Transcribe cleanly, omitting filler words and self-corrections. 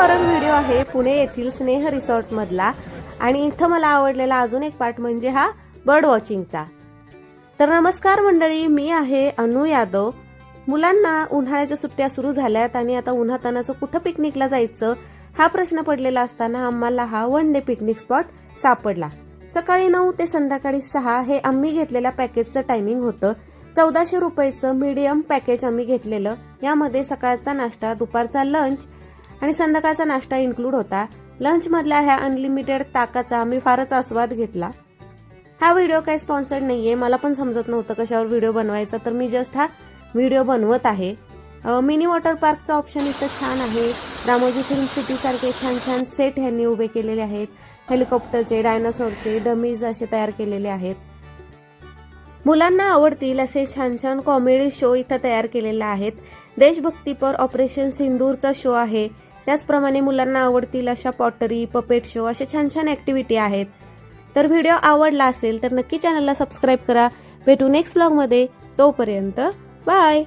Horror video आहे पुणे येथील स्नेह रिसॉर्ट मधला आणि इथं मला आवडलेला अजून एक पार्ट म्हणजे हा बर्ड वॉचिंगचा। तर नमस्कार मंडळी, मी आहे अनु यादव। मुलांना उन्हाळ्याच्या सुट्ट्या सुरू झाल्यात आणि आता उन्हातानाचं कुठं पिकनिकला जायचं हा प्रश्न पडलेला असताना आम्हाला हा वन डे पिकनिक स्पॉट सापडला। सकाळी 9 ते संध्याकाळी 6 हे आम्ही घेतलेल्या पॅकेजचं टायमिंग होतं। 1400 रुपयाचं मीडियम पॅकेज आम्ही घेतलेलं। यामध्ये सकाळचा नाश्ता, दुपारचा लंच आणि संध्याकाळचा नाश्ता इन्क्लूड होता। लंच मधल्या ह्या अनलिमिटेड ताकाचा आम्ही फारच आस्वाद घेतला। हा व्हिडिओ काही स्पॉन्सर्ड नाहीये, मला पण समजत नव्हतं कशावर व्हिडिओ बनवायचा, तर मी जस्ट हा व्हिडिओ बनवत आहे। मिनी वॉटर पार्कचा ऑप्शन इथं छान आहे। रामोजी फिल्म सिटी सारखे छान छान सेट ह्यांनी उभे केलेले आहेत। हेलिकॉप्टरचे, डायनासोरचे डमीज असे तयार केलेले आहेत। मुलांना आवडतील असे छान छान कॉमेडी शो इथं तयार केलेले आहेत। देशभक्तीपर ऑपरेशन सिंदूरचा शो आहे। त्याचप्रमाणे मुलांना आवडतील अशा पॉटरी, पपेट शो असे छान छान ऍक्टिव्हिटी आहेत। तर व्हिडिओ आवडला असेल तर नक्की चॅनलला सबस्क्राईब करा। भेटू नेक्स्ट व्लॉग मध्ये, तोपर्यंत बाय।